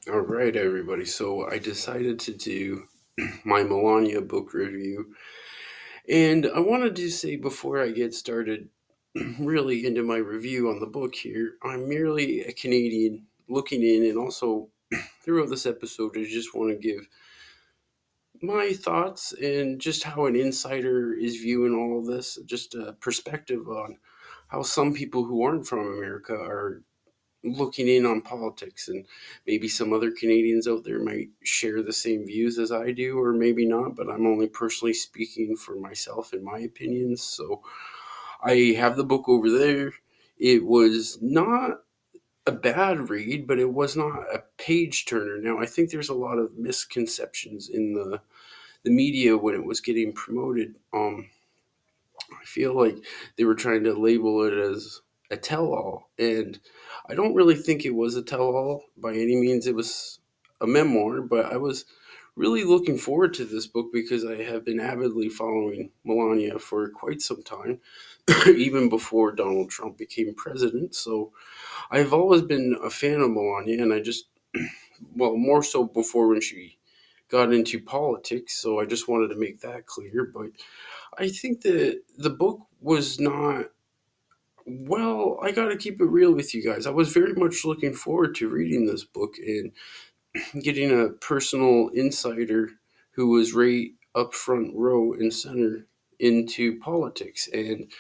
All right, everybody. So I decided to do my Melania book review. And I wanted to say before I get started really into my review on the book here, I'm merely a Canadian looking in. And also, throughout this episode, I just want to give my thoughts and just how an insider is viewing all of this, just a perspective on how some people who aren't from America are looking in on politics, and maybe some other Canadians out there might share the same views as I do, or maybe not, but I'm only personally speaking for myself and my opinions. So I have the book over there. It was not a bad read, but it was not a page turner. Now, I think there's a lot of misconceptions in the media when it was getting promoted. I feel like they were trying to label it as a tell all. And I don't really think it was a tell all by any means. It was a memoir, but I was really looking forward to this book because I have been avidly following Melania for quite some time, even before Donald Trump became president. So I've always been a fan of Melania, and I just, well, more so before when she got into politics. So I just wanted to make that clear. But I think that the book was not. Well, I gotta keep it real with you guys. I was very much looking forward to reading this book and getting a personal insider who was right up front row and center into politics. And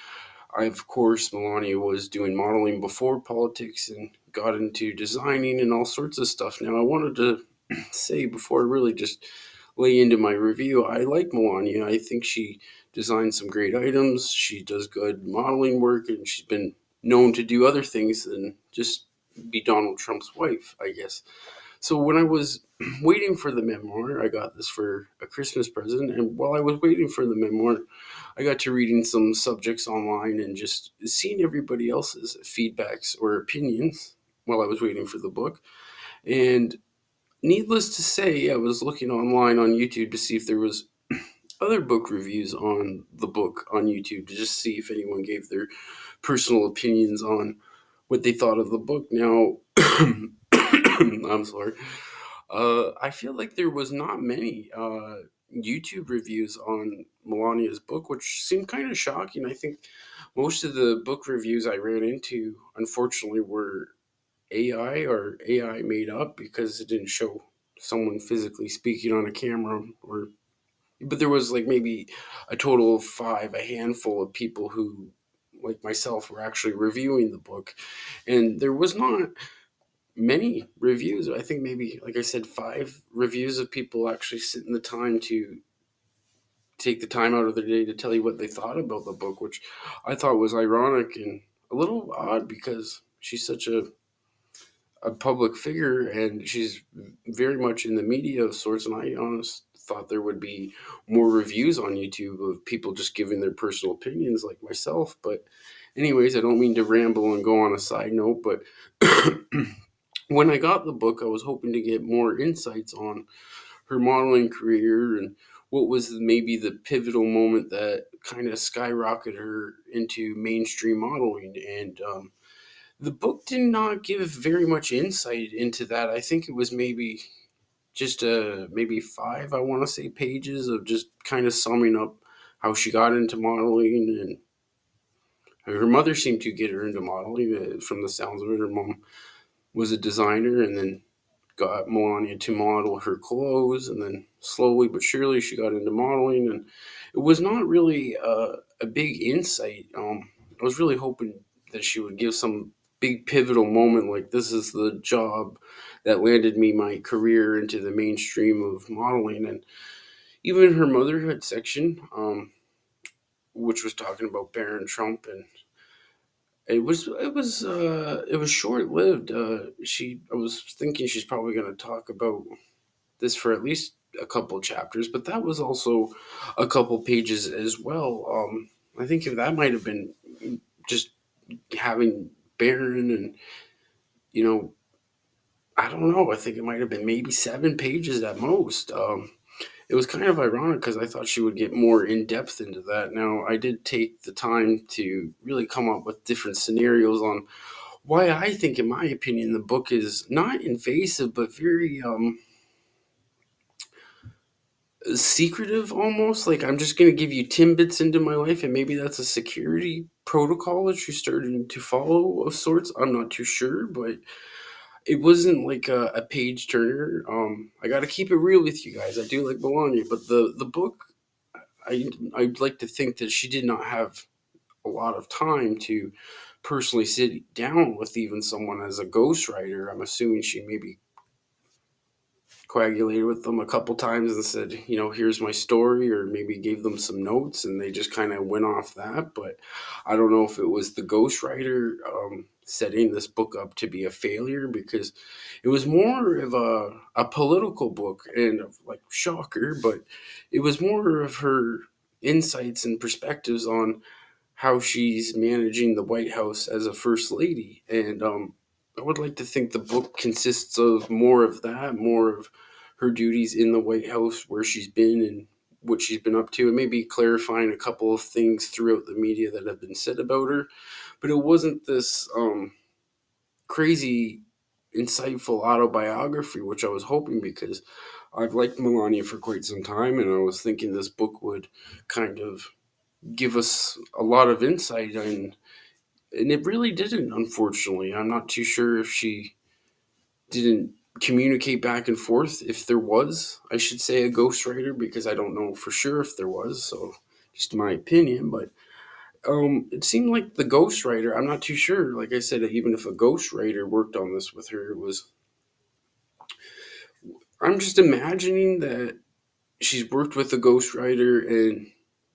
I, of course, Melania was doing modeling before politics and got into designing and all sorts of stuff. Now, I wanted to say before I really just lay into my review, I like Melania. I think she designs some great items. She does good modeling work, and she's been known to do other things than just be Donald Trump's wife, I guess. So when I was waiting for the memoir, I got this for a Christmas present, and while I was waiting for the memoir, I got to reading some subjects online and just seeing everybody else's feedbacks or opinions while I was waiting for the book. And needless to say, I was looking online on YouTube to see if there was other book reviews on the book on YouTube to just see if anyone gave their personal opinions on what they thought of the book. Now, I'm sorry. I feel like there was not many YouTube reviews on Melania's book, which seemed kind of shocking. I think most of the book reviews I ran into, unfortunately, were AI or AI made up because it didn't show someone physically speaking on a camera. Or but there was like maybe a total of five, a handful of people who, like myself, were actually reviewing the book, and there was not many reviews. I think maybe, like I said, five reviews of people actually sitting the time to take the time out of their day to tell you what they thought about the book, which I thought was ironic and a little odd because she's such a public figure and she's very much in the media of sorts. And I honestly thought there would be more reviews on YouTube of people just giving their personal opinions, like myself. But, anyways, I don't mean to ramble and go on a side note, but when I got the book, I was hoping to get more insights on her modeling career and what was maybe the pivotal moment that kind of skyrocketed her into mainstream modeling. And the book did not give very much insight into that. I think it was maybe just maybe five, I want to say, pages of just kind of summing up how she got into modeling. And her mother seemed to get her into modeling from the sounds of it. Her mom was a designer and then got Melania to model her clothes, and then slowly but surely she got into modeling. And it was not really a big insight. I was really hoping that she would give some big pivotal moment, like this is the job that landed me my career into the mainstream of modeling. And even her motherhood section, which was talking about Baron Trump, and it was short lived. I was thinking she's probably going to talk about this for at least a couple chapters, but that was also a couple pages as well. I think if that might have been just having Baron and, you know, I don't know. I think it might have been maybe 7 pages at most. It was kind of ironic because I thought she would get more in depth into that. Now, I did take the time to really come up with different scenarios on why I think, in my opinion, the book is not invasive, but very secretive almost. Like, I'm just going to give you tidbits into my life, and maybe that's a security protocol that you're starting to follow of sorts. I'm not too sure, but it wasn't like a page turner. I got to keep it real with you guys. I do like Melania, but the book, I'd like to think that she did not have a lot of time to personally sit down with even someone as a ghostwriter. I'm assuming she maybe coagulated with them a couple times and said, here's my story, or maybe gave them some notes and they just kind of went off that. But I don't know if it was the ghostwriter setting this book up to be a failure, because it was more of a political book, and like, shocker, but it was more of her insights and perspectives on how she's managing the White House as a first lady. And I would like to think the book consists of more of that, more of her duties in the White House, where she's been and what she's been up to, and maybe clarifying a couple of things throughout the media that have been said about her. But it wasn't this crazy, insightful autobiography, which I was hoping, because I've liked Melania for quite some time, and I was thinking this book would kind of give us a lot of insight, and it really didn't, unfortunately. I'm not too sure if she didn't communicate back and forth, if there was, I should say, a ghostwriter, because I don't know for sure if there was, so just my opinion. But it seemed like the ghostwriter, I'm not too sure, like I said, even if a ghostwriter worked on this with her, it was, I'm just imagining that she's worked with a ghostwriter and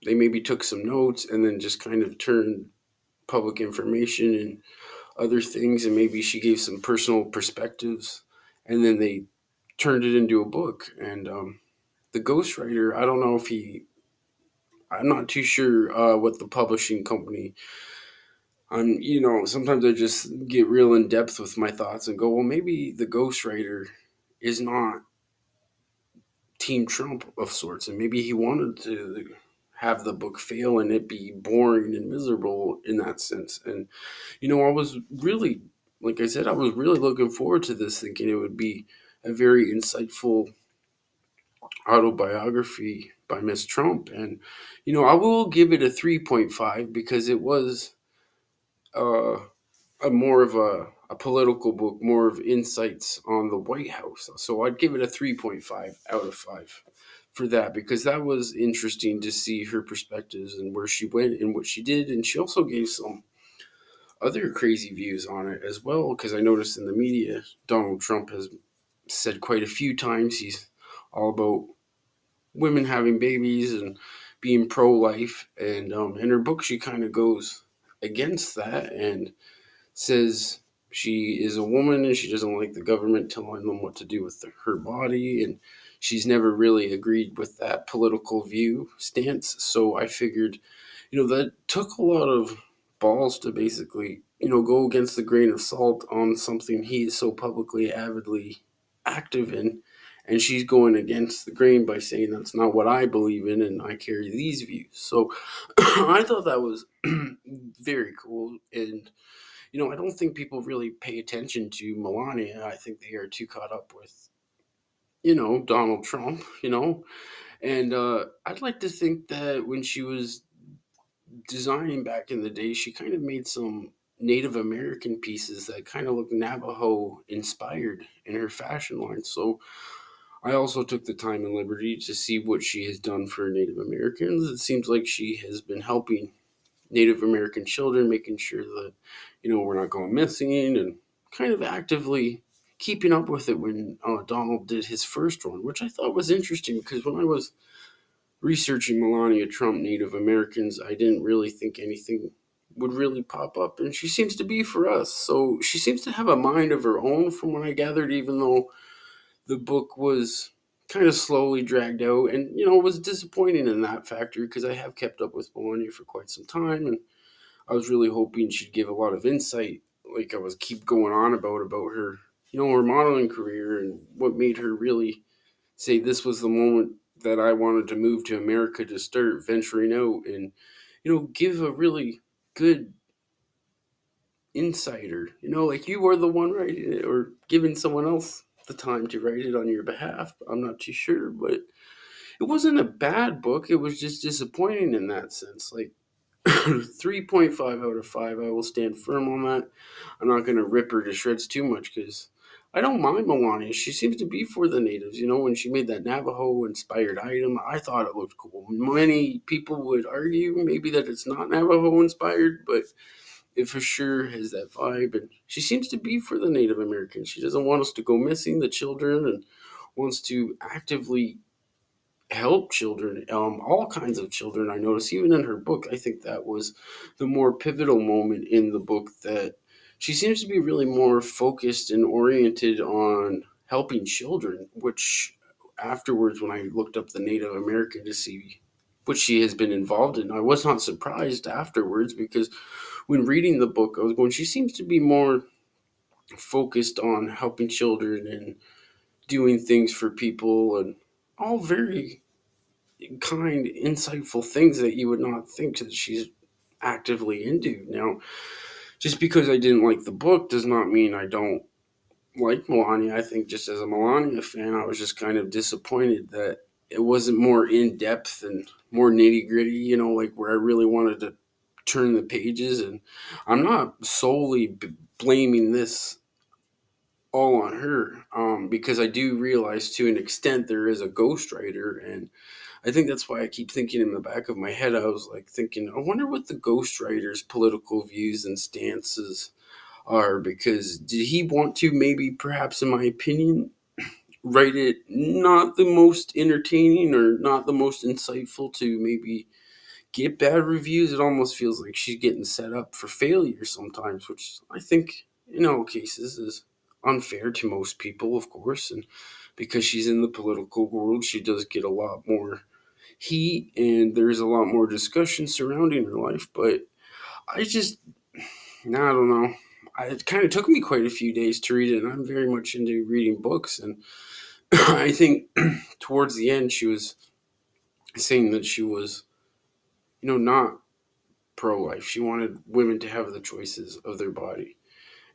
they maybe took some notes and then just kind of turned public information and other things, and maybe she gave some personal perspectives, and then they turned it into a book. And the ghostwriter, I don't know if he, I'm not too sure what the publishing company. Sometimes I just get real in depth with my thoughts and go, well, maybe the ghostwriter is not Team Trump of sorts, and maybe he wanted to have the book fail and it be boring and miserable in that sense. And I was really, like I said, I was really looking forward to this, thinking it would be a very insightful autobiography by Miss Trump. And I will give it a 3.5, because it was uh, a more of a political book, more of insights on the White House. So I'd give it a 3.5 out of 5 for that, because that was interesting to see her perspectives and where she went and what she did. And she also gave some other crazy views on it as well, because I noticed in the media, Donald Trump has said quite a few times he's all about women having babies and being pro-life. And in her book, she kind of goes against that and says she is a woman and she doesn't like the government telling them what to do with her body, and she's never really agreed with that political view stance. So I figured, that took a lot of balls to basically, go against the grain of salt on something he is so publicly, avidly active in. And she's going against the grain by saying that's not what I believe in and I carry these views. So I thought that was very cool. And I don't think people really pay attention to Melania. I think they are too caught up with, Donald Trump, And I'd like to think that when she was designing back in the day, she kind of made some Native American pieces that kind of look Navajo inspired in her fashion line. So I also took the time and liberty to see what she has done for Native Americans. It seems like she has been helping Native American children, making sure that, we're not going missing, and kind of actively keeping up with it when Donald did his first one, which I thought was interesting, because when I was researching Melania Trump Native Americans, I didn't really think anything would really pop up, and she seems to be for us. So she seems to have a mind of her own, from what I gathered, even though the book was kind of slowly dragged out, and it was disappointing in that factor, because I have kept up with Melania for quite some time, and I was really hoping she'd give a lot of insight, like I was keep going on about her, her modeling career and what made her really say this was the moment that I wanted to move to America to start venturing out, and give a really good insider. Like you were the one writing it or giving someone else the time to write it on your behalf. I'm not too sure, but it wasn't a bad book. It was just disappointing in that sense. Like 3.5 out of 5. I will stand firm on that. I'm not going to rip her to shreds too much because I don't mind Melania. She seems to be for the natives. When she made that Navajo inspired item, I thought it looked cool. Many people would argue maybe that it's not Navajo inspired, but it for sure has that vibe. And she seems to be for the Native Americans. She doesn't want us to go missing, the children, and wants to actively help children, all kinds of children. I notice even in her book, I think that was the more pivotal moment in the book, that she seems to be really more focused and oriented on helping children, which afterwards, when I looked up the Native American to see what she has been involved in, I was not surprised afterwards, because when reading the book, I was going, she seems to be more focused on helping children and doing things for people, and all very kind, insightful things that you would not think that she's actively into. Now, just because I didn't like the book does not mean I don't like Melania. I think just as a Melania fan, I was just kind of disappointed that it wasn't more in depth and more nitty gritty, like where I really wanted to turn the pages. And I'm not solely blaming this all on her, because I do realize to an extent there is a ghostwriter, and I think that's why I keep thinking in the back of my head, I was like thinking, I wonder what the ghostwriter's political views and stances are, because did he want to, maybe perhaps in my opinion, write it not the most entertaining or not the most insightful to maybe get bad reviews? It almost feels like she's getting set up for failure sometimes, which I think in all cases is unfair to most people, of course. And because she's in the political world, she does get a lot more heat and there's a lot more discussion surrounding her life. But I just, I don't know. It kind of took me quite a few days to read it, and I'm very much into reading books. And I think towards the end, she was saying that she was, not pro life. She wanted women to have the choices of their body.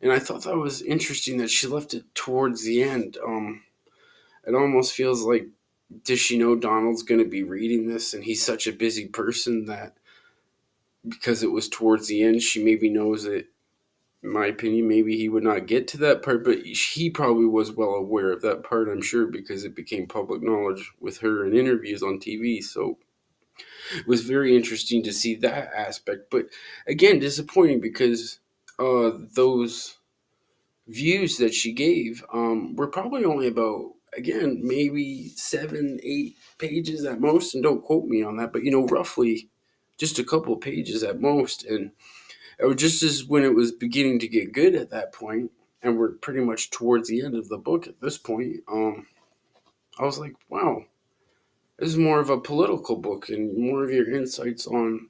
And I thought that was interesting that she left it towards the end. It almost feels like, does she know Donald's going to be reading this and he's such a busy person that because it was towards the end, she maybe knows that, in my opinion, maybe he would not get to that part, but he probably was well aware of that part, I'm sure, because it became public knowledge with her in interviews on TV. So it was very interesting to see that aspect. But again, disappointing because those views that she gave were probably only about, again, maybe 7, 8 pages at most, and don't quote me on that, but roughly just a couple of pages at most. And it was just as when it was beginning to get good at that point, and we're pretty much towards the end of the book at this point. I was like, wow, this is more of a political book and more of your insights on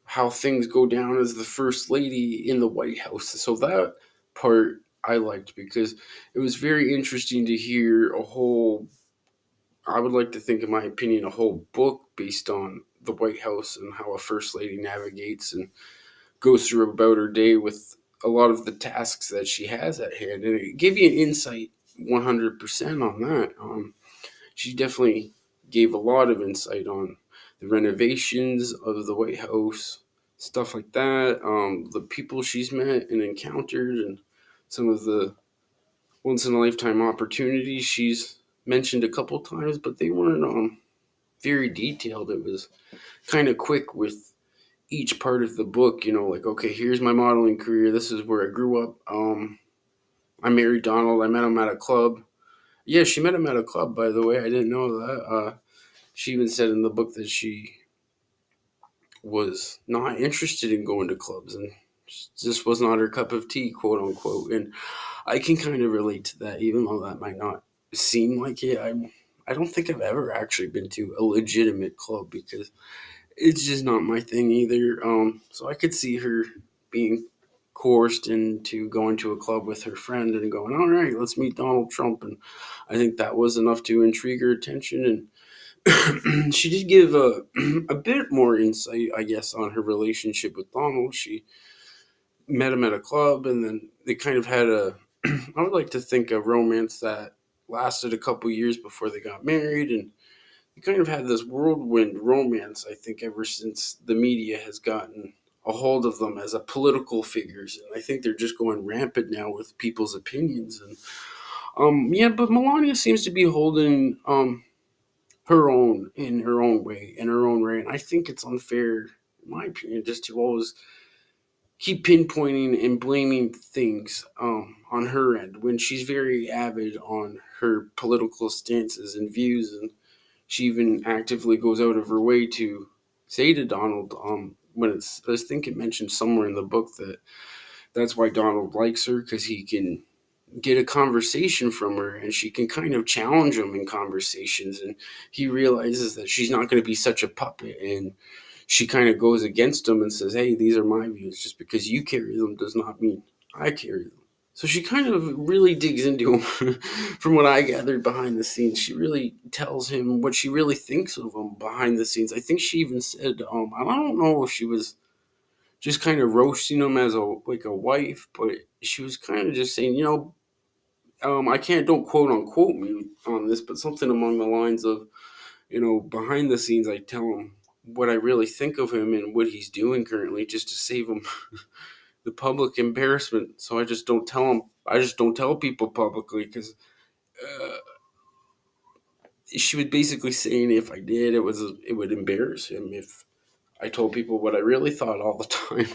how things go down as the first lady in the White House. So that part I liked because it was very interesting to hear a whole, I would like to think, in my opinion, a whole book based on the White House and how a first lady navigates and goes through about her day with a lot of the tasks that she has at hand. And it gave you an insight 100% on that. She definitely gave a lot of insight on the renovations of the White House, stuff like that, the people she's met and encountered, and some of the once in a lifetime opportunities she's mentioned a couple times, but they weren't very detailed. It was kind of quick with each part of the book, like, okay, here's my modeling career. This is where I grew up. I married Donald. I met him at a club. Yeah, she met him at a club, by the way. I didn't know that. She even said in the book that she was not interested in going to clubs and this was not her cup of tea, quote unquote. And I can kind of relate to that, even though that might not seem like it. I don't think I've ever actually been to a legitimate club because it's just not my thing either. So I could see her being coerced into going to a club with her friend and going, all right, let's meet Donald Trump. And I think that was enough to intrigue her attention. And she did give a bit more insight, I guess, on her relationship with Donald. She met him at a club, and then they kind of had a I would like to think a romance that lasted a couple years before they got married, and they kind of had this whirlwind romance, I think, ever since the media has gotten a hold of them as a political figures, and I think they're just going rampant now with people's opinions. And yeah, but Melania seems to be holding her own in her own way, in her own way, and I think it's unfair, in my opinion, just to always keep pinpointing and blaming things on her end when she's very avid on her political stances and views, and she even actively goes out of her way to say to Donald, when it's, I think it mentioned somewhere in the book that that's why Donald likes her, because he can get a conversation from her and she can kind of challenge him in conversations, and he realizes that she's not going to be such a puppet, and she kind of goes against him and says, hey, these are my views. Just because you carry them does not mean I carry them. So she kind of really digs into him. From what I gathered behind the scenes, she really tells him what she really thinks of him behind the scenes. I think she even said, I don't know if she was just kind of roasting him as a like a wife, but she was kind of just saying, I can't, don't quote unquote me on this, but something along the lines of, behind the scenes, I tell him what I really think of him and what he's doing currently, just to save him the public embarrassment. So I just don't tell him. I just don't tell people publicly, because uh, she was basically saying if I did, it would embarrass him if I told people what I really thought all the time.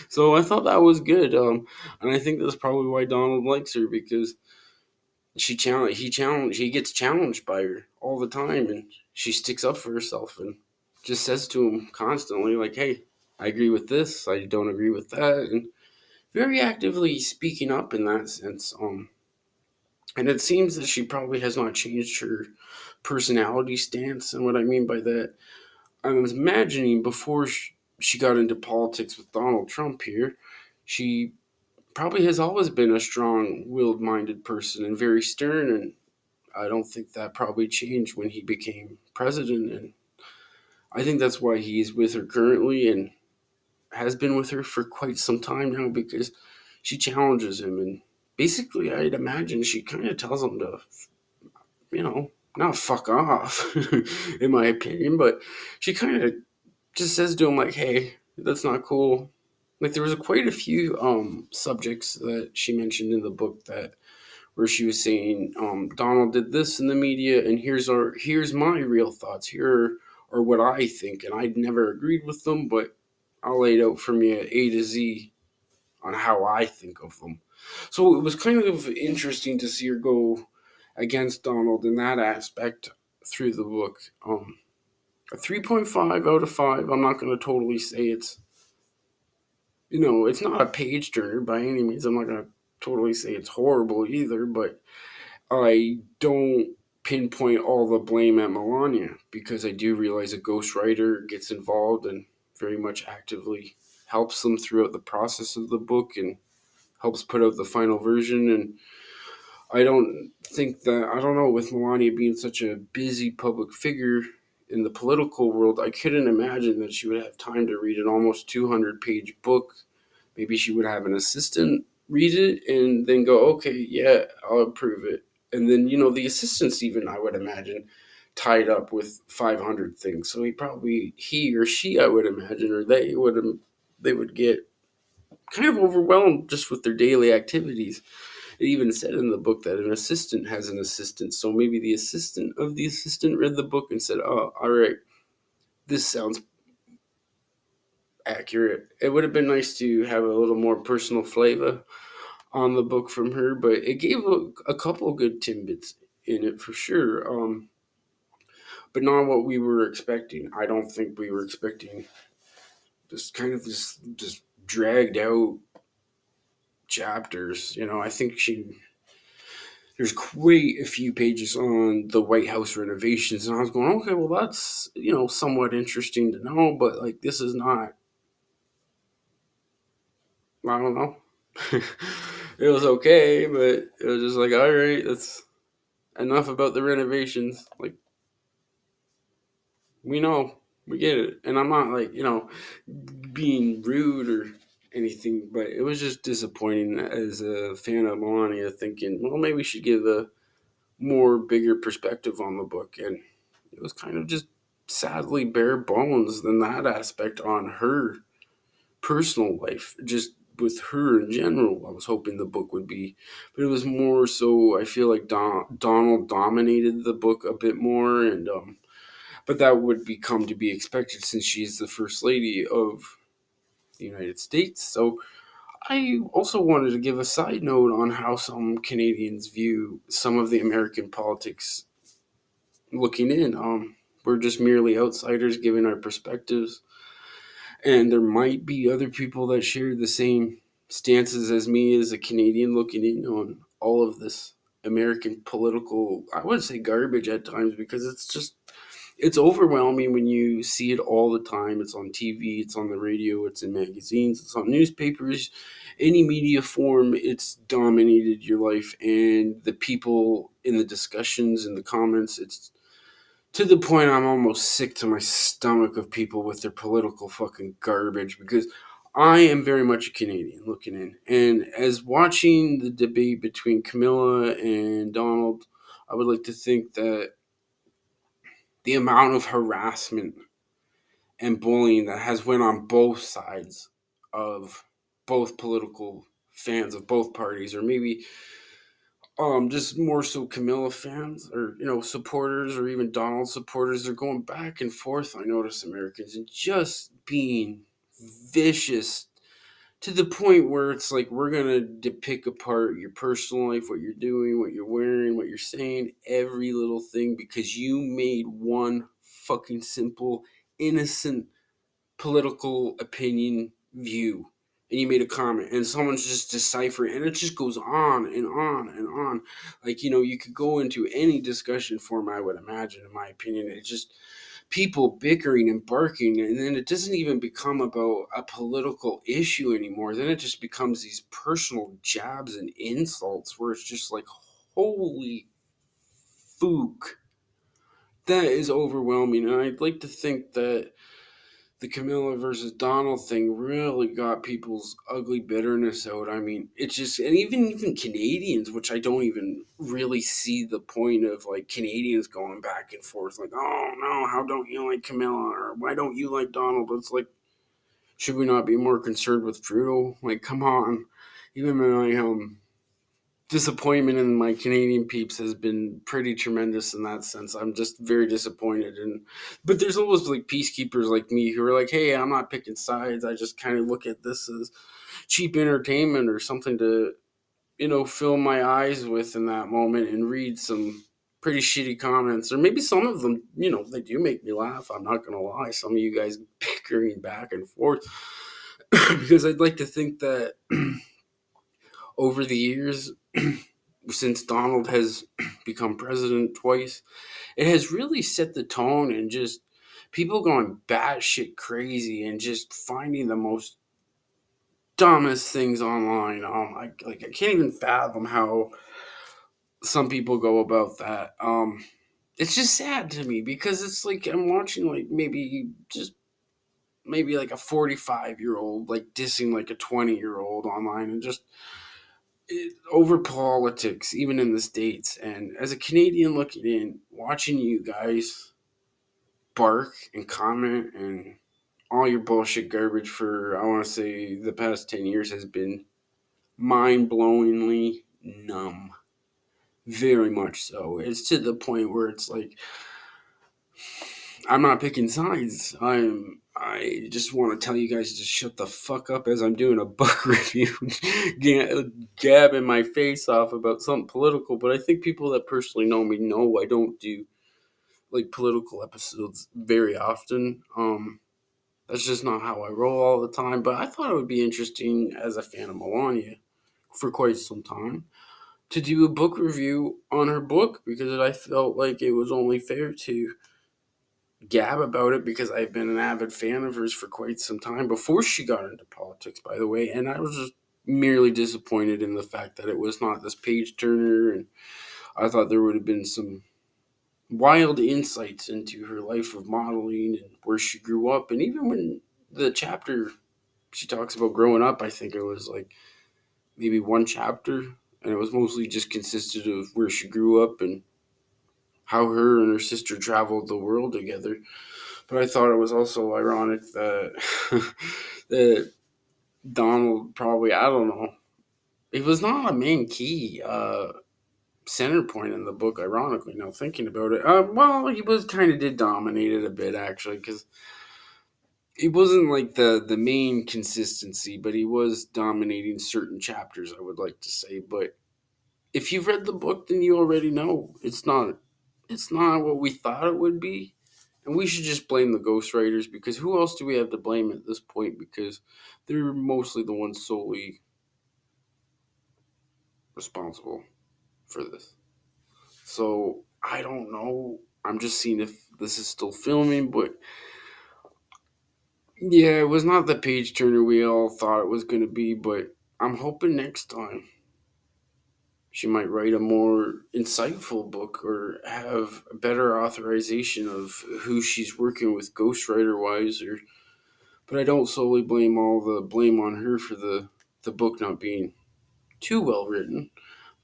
So I thought that was good, and I think that's probably why Donald likes her, because he gets challenged by her all the time, and she sticks up for herself and just says to him constantly, like, hey, I agree with this, I don't agree with that, and very actively speaking up in that sense. And it seems that she probably has not changed her personality stance. And what I mean by that, I was imagining before she got into politics with Donald Trump here, she probably has always been a strong willed minded person and very stern, and I don't think that probably changed when he became president, and I think that's why he's with her currently and has been with her for quite some time now, because she challenges him, and basically I'd imagine she kind of tells him to, not fuck off, in my opinion, but she kind of just says to him like, hey, that's not cool. Like there was quite a few subjects that she mentioned in the book that where she was saying, Donald did this in the media, and here's my real thoughts. Here are what I think, and I'd never agreed with them, but I'll lay it out from you A to Z on how I think of them. So it was kind of interesting to see her go against Donald in that aspect through the book. A 3.5 out of 5. I'm not going to totally say it's not a page turner by any means. I'm not going to totally say it's horrible either, but I don't pinpoint all the blame at Melania, because I do realize a ghostwriter gets involved and very much actively helps them throughout the process of the book and helps put out the final version. And I don't know, with Melania being such a busy public figure in the political world, I couldn't imagine that she would have time to read an almost 200-page book. Maybe she would have an assistant read it and then go, okay, yeah, I'll approve it. And then, the assistants, even, I would imagine, tied up with 500 things. So he or she, I would imagine, or they would get kind of overwhelmed just with their daily activities. It even said in the book that an assistant has an assistant. So maybe the assistant of the assistant read the book and said, oh, all right, this sounds accurate. It would have been nice to have a little more personal flavor on the book from her, but it gave a couple good tidbits in it for sure. But not what we were expecting. I don't think we were expecting this dragged out chapters. I think there's quite a few pages on the White House renovations, and I was going, okay, well that's somewhat interesting to know, but like this is not. I don't know. It was okay, but it was just like, all right, that's enough about the renovations. Like we know, we get it, and I'm not like being rude or anything, but it was just disappointing as a fan of Melania, thinking, well, maybe we should give a more bigger perspective on the book. And it was kind of just sadly bare bones than that aspect on her personal life, just with her in general. I was hoping the book would be, but it was more so. I feel like Donald dominated the book a bit more, and but that would become to be expected since she's the first lady of the United States. So I also wanted to give a side note on how some Canadians view some of the American politics looking in. We're just merely outsiders giving our perspectives, and there might be other people that share the same stances as me as a Canadian looking in on all of this American political, I would say garbage at times, because it's overwhelming when you see it all the time. It's on TV, it's on the radio, it's in magazines, it's on newspapers, any media form. It's dominated your life, and the people in the discussions and the comments, it's to the point I'm almost sick to my stomach of people with their political fucking garbage, because I am very much a Canadian looking in. And as watching the debate between Camilla and Donald, I would like to think that the amount of harassment and bullying that has went on both sides of both political fans of both parties, or maybe just more so Camilla fans, or supporters, or even Donald supporters, they're going back and forth. I notice Americans and just being vicious to the point where it's like, we're gonna pick apart your personal life, what you're doing, what you're wearing, what you're saying, every little thing, because you made one fucking simple, innocent political opinion view, and you made a comment, and someone's just deciphering, and it just goes on and on and on. Like, you could go into any discussion form, I would imagine, in my opinion. It's just people bickering and barking, and then it doesn't even become about a political issue anymore. Then it just becomes these personal jabs and insults, where it's just like, holy fook, that is overwhelming. And I'd like to think that the Camilla versus Donald thing really got people's ugly bitterness out. I mean, it's just, and even Canadians, which I don't even really see the point of, like, Canadians going back and forth, like, oh no, how don't you like Camilla, or why don't you like Donald? But it's like, should we not be more concerned with Trudeau? Like, come on. Even my disappointment in my Canadian peeps has been pretty tremendous in that sense. I'm just very disappointed, but there's always like peacekeepers like me who are like, hey, I'm not picking sides. I just kind of look at this as cheap entertainment or something to fill my eyes with in that moment, and read some pretty shitty comments, or maybe some of them, they do make me laugh. I'm not gonna lie. Some of you guys bickering back and forth because I'd like to think that over the years, since Donald has become president twice, it has really set the tone, and just people going batshit crazy and just finding the most dumbest things online. I can't even fathom how some people go about that. It's just sad to me, because it's like I'm watching, like, maybe like a 45-year-old like dissing like a 20-year-old online, and just over politics, even in the States. And as a Canadian looking in, watching you guys bark and comment and all your bullshit garbage for, I want to say, the past 10 years has been mind blowingly numb. Very much so. It's to the point where it's like, I'm not picking sides. I just want to tell you guys to shut the fuck up as I'm doing a book review, gabbing my face off about something political. But I think people that personally know me know I don't do like political episodes very often. That's just not how I roll all the time. But I thought it would be interesting, as a fan of Melania for quite some time, to do a book review on her book, because I felt like it was only fair to gab about it, because I've been an avid fan of hers for quite some time, before she got into politics, by the way. And I was just merely disappointed in the fact that it was not this page turner, and I thought there would have been some wild insights into her life of modeling and where she grew up. And even when the chapter she talks about growing up. I think it was like maybe one chapter, and it was mostly just consisted of where she grew up and how her and her sister traveled the world together. But I thought it was also ironic that that Donald probably, I don't know, he was not a main key center point in the book. Ironically, now thinking about it, well, he was kind of did dominate it a bit actually, because he wasn't like the main consistency, but he was dominating certain chapters. I would like to say, but if you've read the book, then you already know it's not what we thought it would be. And we should just blame the ghostwriters, because who else do we have to blame at this point? Because they're mostly the ones solely responsible for this. So I don't know. I'm just seeing if this is still filming, but yeah, it was not the page turner we all thought it was going to be. But I'm hoping next time she might write a more insightful book or have a better authorization of who she's working with ghostwriter wise. Or but I don't solely blame all the blame on her for the book not being too well written,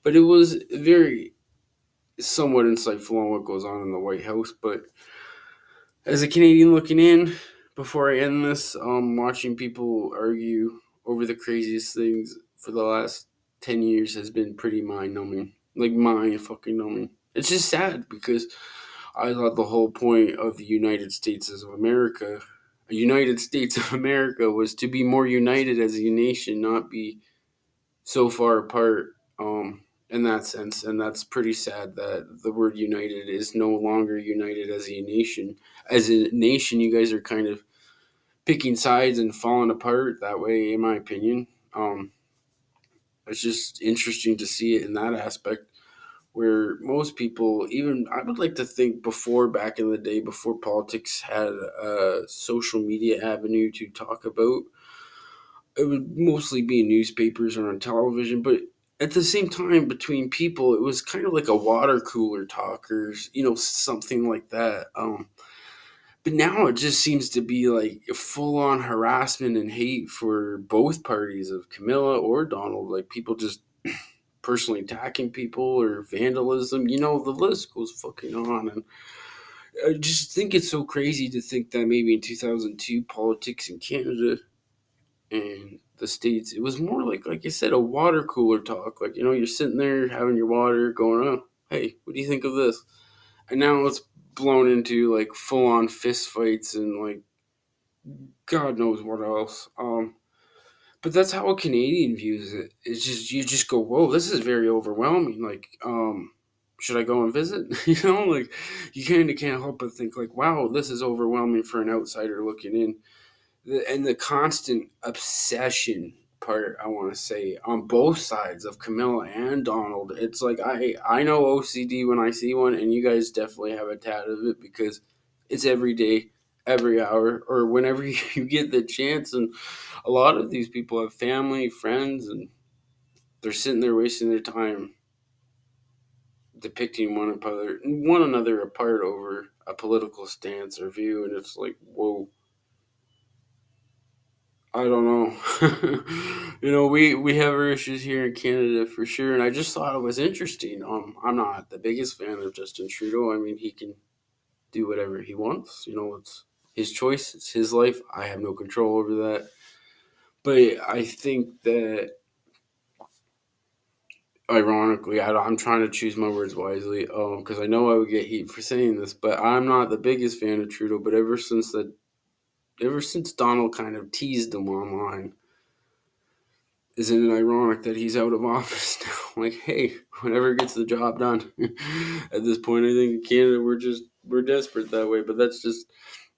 but it was very somewhat insightful on what goes on in the White House. But as a Canadian looking in, before I end this, watching people argue over the craziest things for the last 10 years has been pretty mind numbing. Like, mind fucking numbing. It's just sad, because I thought the whole point of the United States of America, was to be more united as a nation, not be so far apart, in that sense. And that's pretty sad that the word united is no longer united as a nation. As a nation, you guys are kind of picking sides and falling apart that way, in my opinion. It's just interesting to see it in that aspect, where most people, even I would like to think before, back in the day, before politics had a social media avenue to talk about, it would mostly be in newspapers or on television. But at the same time, between people, it was kind of like a water cooler talk, or something like that. But now it just seems to be like full on harassment and hate for both parties, of Camilla or Donald. Like, people just personally attacking people, or vandalism. The list goes fucking on. And I just think it's so crazy to think that maybe in 2002, politics in Canada and the States, it was more like I said, a water cooler talk. Like, you're sitting there having your water, going, oh, hey, what do you think of this? And now it's blown into like full on fist fights and like God knows what else. But that's how a Canadian views it. It's just, you just go, whoa, this is very overwhelming. Like, should I go and visit? Like, you kind of can't help but think like, wow, this is overwhelming for an outsider looking in. And the constant obsession part, I want to say, on both sides of Camilla and Donald. It's like, I know OCD when I see one, and you guys definitely have a tad of it, because it's every day, every hour, or whenever you get the chance. And a lot of these people have family, friends, and they're sitting there wasting their time depicting one another apart over a political stance or view. And it's like, whoa, I don't know. We have our issues here in Canada for sure, and I just thought it was interesting. I'm not the biggest fan of Justin Trudeau. I mean, he can do whatever he wants. It's his choice. It's his life. I have no control over that. But I think that, ironically, I'm trying to choose my words wisely, because I know I would get heat for saying this, but I'm not the biggest fan of Trudeau. But ever since Donald kind of teased him online, isn't it ironic that he's out of office now? Like, hey, whatever gets the job done. At this point, I think in Canada we're desperate that way. But that's just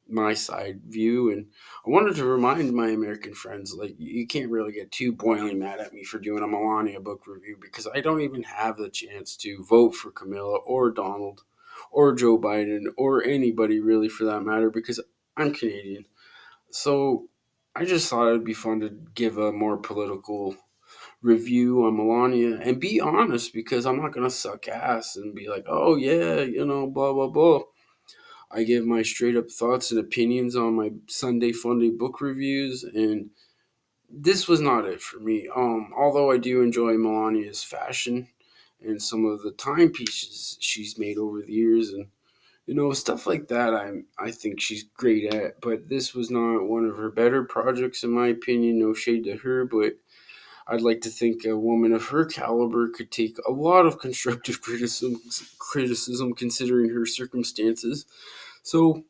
my side view. And I wanted to remind my American friends, like, you can't really get too boiling mad at me for doing a Melania book review, because I don't even have the chance to vote for Camilla or Donald or Joe Biden or anybody really, for that matter, because I'm Canadian. So I just thought it'd be fun to give a more political review on Melania and be honest, because I'm not gonna suck ass and be like, oh yeah, blah blah blah. I give my straight up thoughts and opinions on my Sunday Funday book reviews, and this was not it for me. Although I do enjoy Melania's fashion and some of the timepieces she's made over the years, and stuff like that, I think she's great at. But this was not one of her better projects, in my opinion. No shade to her, but I'd like to think a woman of her caliber could take a lot of constructive criticism considering her circumstances. So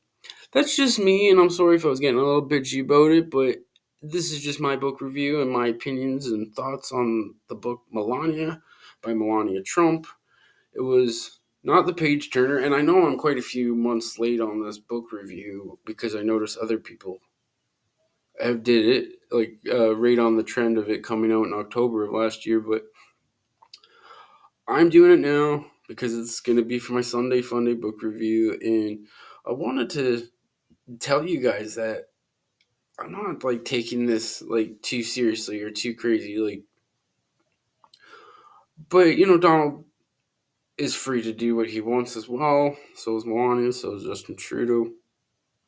that's just me, and I'm sorry if I was getting a little bitchy about it, but this is just my book review and my opinions and thoughts on the book Melania by Melania Trump. It was not the page turner, and I know I'm quite a few months late on this book review because I noticed other people have did it, like right on the trend of it coming out in October of last year, but I'm doing it now because it's going to be for my Sunday Funday book review, and I wanted to tell you guys that I'm not like taking this like too seriously or too crazy, like, but Donald is free to do what he wants as well. So is Melania. So is Justin Trudeau.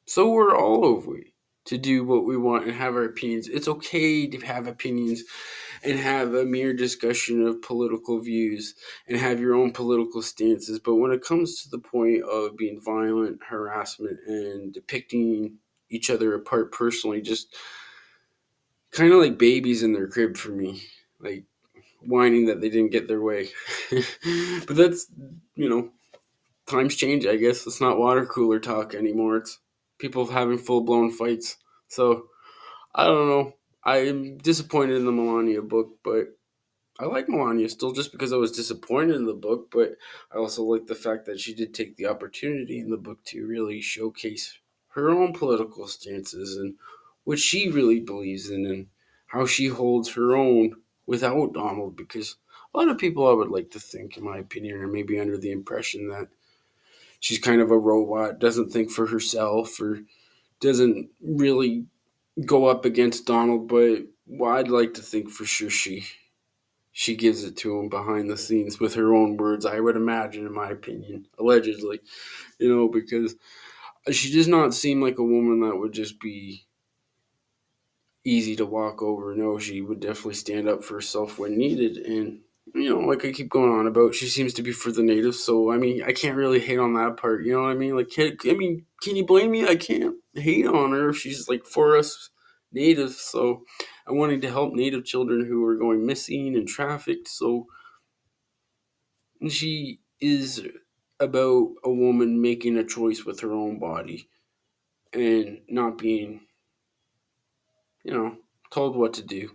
So we're all over to do what we want and have our opinions. It's okay to have opinions and have a mere discussion of political views and have your own political stances. But when it comes to the point of being violent, harassment, and depicting each other apart personally, just kind of like babies in their crib for me, like whining that they didn't get their way. But that's, times change, I guess. It's not water cooler talk anymore. It's people having full blown fights. So I don't know. I'm disappointed in the Melania book, but I like Melania still just because I was disappointed in the book, but I also like the fact that she did take the opportunity in the book to really showcase her own political stances and what she really believes in and how she holds her own without Donald, because a lot of people, I would like to think, in my opinion, are maybe under the impression that she's kind of a robot, doesn't think for herself, or doesn't really go up against Donald, but well, I'd like to think for sure she gives it to him behind the scenes with her own words, I would imagine, in my opinion, allegedly, because she does not seem like a woman that would just be easy to walk over. No, she would definitely stand up for herself when needed. And, like I keep going on about, she seems to be for the natives. So, I mean, I can't really hate on that part. You know what I mean? Like, can you blame me? I can't hate on her if she's like for us natives. So, I wanted to help native children who are going missing and trafficked. So, she is about a woman making a choice with her own body and not being, you know, told what to do.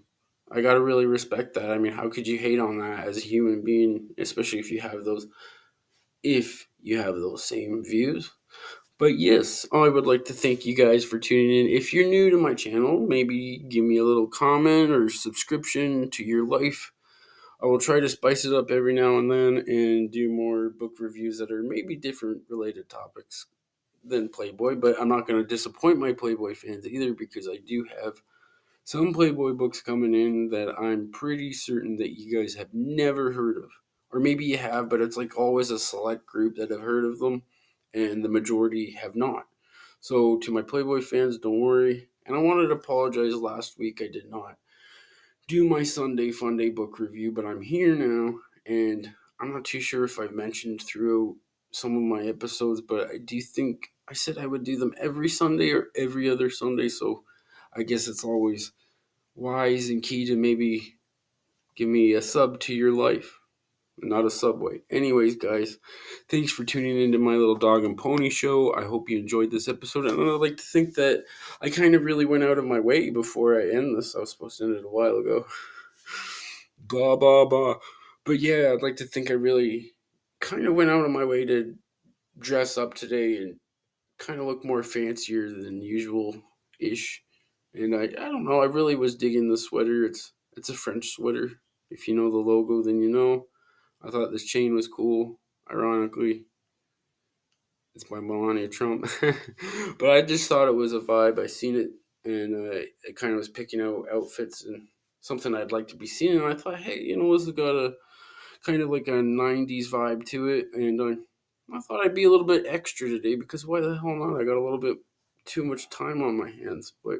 I gotta really respect that. I mean, how could you hate on that as a human being, especially if you have those same views? But yes, I would like to thank you guys for tuning in. If you're new to my channel, maybe give me a little comment or subscription to your life. I will try to spice it up every now and then and do more book reviews that are maybe different related topics than Playboy, but I'm not going to disappoint my Playboy fans either because I do have some Playboy books coming in that I'm pretty certain that you guys have never heard of. Or maybe you have, but it's like always a select group that have heard of them, and the majority have not. So, to my Playboy fans, don't worry. And I wanted to apologize last week. I did not do my Sunday Funday book review, but I'm here now, and I'm not too sure if I've mentioned through some of my episodes, but I do think I said I would do them every Sunday or every other Sunday, so I guess it's always wise and key to maybe give me a sub to your life, not a subway. Anyways, guys, thanks for tuning into my little dog and pony show. I hope you enjoyed this episode, and I'd like to think that I kind of really went out of my way before I end this. I was supposed to end it a while ago. Blah, blah, blah. But yeah, I'd like to think I really kind of went out of my way to dress up today and kind of look more fancier than usual ish. And I don't know, I really was digging the sweater. It's a French sweater. If you know the logo, then you know. I thought this chain was cool. Ironically, it's by Melania Trump. But I just thought it was a vibe. I seen it, and it kind of was picking out outfits and something I'd like to be seeing. And I thought, hey, this has got a kind of like a 90s vibe to it. And I thought I'd be a little bit extra today because why the hell not? I got a little bit too much time on my hands. But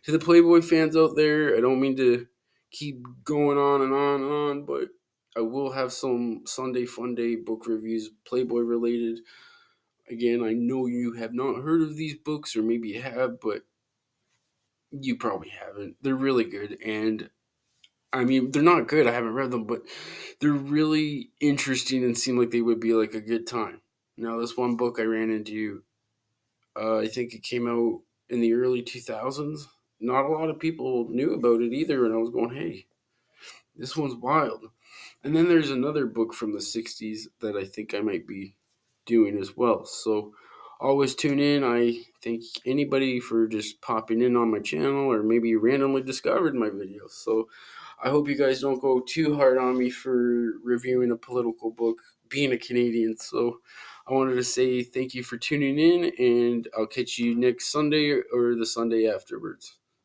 To the Playboy fans out there, I don't mean to keep going on and on and on, but I will have some Sunday Funday book reviews, Playboy related. Again, I know you have not heard of these books, or maybe you have, but you probably haven't. They're really good, and I mean, they're not good. I haven't read them, but they're really interesting and seem like they would be like a good time. Now, this one book I ran into, I think it came out in the early 2000s. Not a lot of people knew about it either, and I was going, hey, this one's wild. And then there's another book from the 60s that I think I might be doing as well. So always tune in. I thank anybody for just popping in on my channel, or maybe you randomly discovered my videos. So I hope you guys don't go too hard on me for reviewing a political book, being a Canadian. So I wanted to say thank you for tuning in, and I'll catch you next Sunday or the Sunday afterwards.